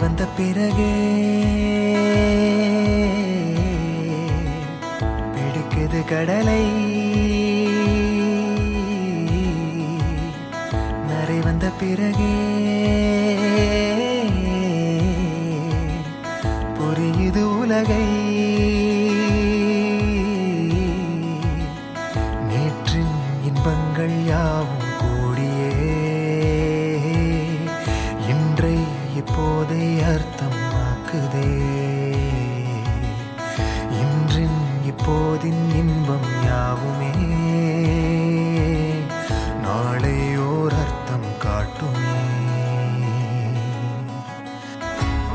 வந்த பிறகே பிடிக்குது கடலை. நரை வந்த பிறகே புரியுது உலகை. நேற்றின் இன்பங்கள் யாவும் கூடியே இன்றை இப்போதை அர்த்தமாக்குதே. இன்றின் இப்போதின் இன்பம் யாவுமே நாளை ஓர் அர்த்தம் காட்டுமே.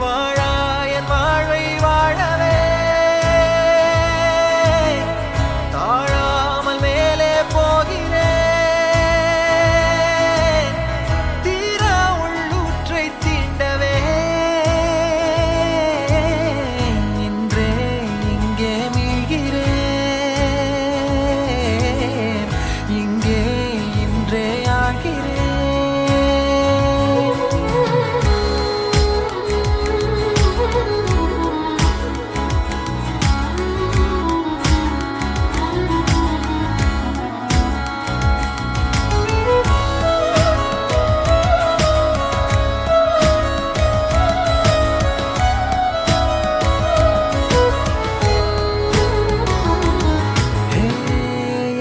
வாழாயன் வாழ்வை வாழவே தாழாமல் மேலே போகிறேன். தீரா உள்ளூற்றை தீண்டவே இன்றே இங்கே மீழ்கிறேன். இங்கே இன்றே ஆகிறேன்.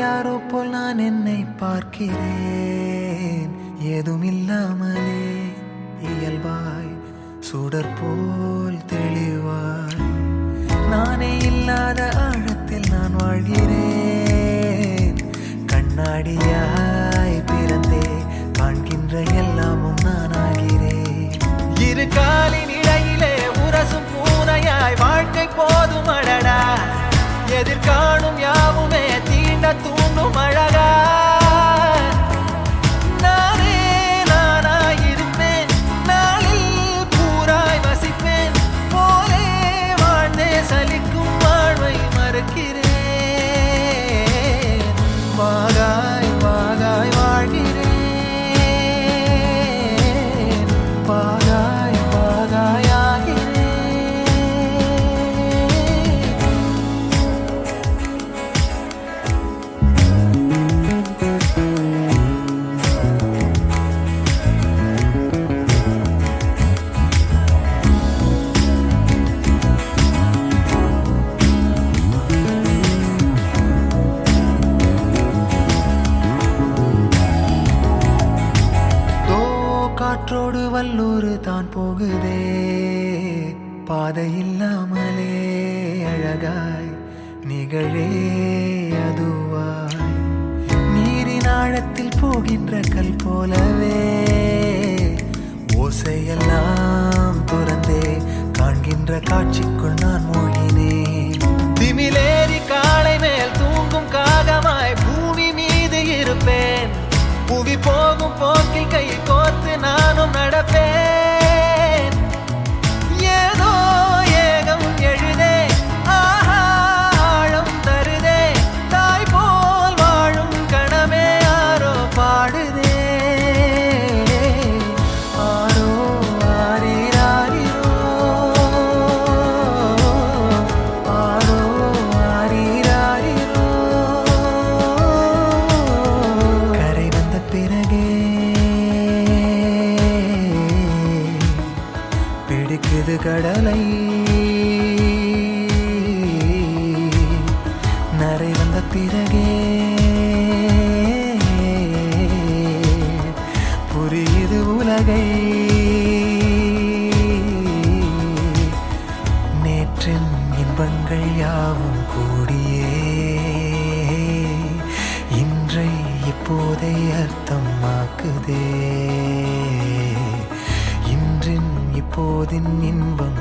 யாரோ போல் நான் என்னை பார்க்கிறேன். ஏதுமில்லாமலே இயல்பாய் சுடர் போல் தெளிவாய் நானே இல்லாத ஆழத்தில் நான் வாழ்கிறேன். கண்ணாடியாய் பிறந்தே காண்கின்ற எல்லாமும் நான் ஆகிறேன். இரு காலின் இடையிலே உரசும் பூனையாய் வாழ்க்கை போதும் அடடா. எதிர்காணும் யாவுமே தீண்ட தூண்டும் அழகா. நானே நானாயிருப்பேன். நாளில் பூராய் வசிப்பேன். போலே வாழ்ந்தே சலிக்கும் வாழ்வை மறுக்கிறேன். வாகாய் வாகாய் வாழ்கிறேன். வாகாய் வாகாய் ஆகிறேன். காற்றோடு வல்லூர் தான் போகுதே. பாதை இல்லாமலே அழகாய் நிகழே அதுவாய். நீரின் ஆழத்தில் போகின்ற கல் போலவே ஓசையெல்லாம் துறந்தே காண்கின்ற காட்சிக்குள் நான் மூழ்கினேன். திமிலேறி காலை மேல் தூங்கும் காகமாய் பூமி மீது இருப்பேன். புவி போகும் போக்கில் கை கோர்த்து நானும் நடப்பேன். ஏதோ ஏகம் எழுதே ஆஹா ஆழம் தருதே. தாய் போல் வாழும் கணமே ஆரோ பாடுதே. ஆரோ ஆரீராரீரோ ஆரோ ஆரீராரீரோ. கரை வந்த பிறகே பிடிக்குது கடலை. நரை வந்த பிறகே புரியுது உலகை. நேற்றின் இன்பங்கள் யாவும் கூடியே இன்றை இப்போதை அர்த்தமாக்குதே. இன்றின் இப்போதின் இன்பம்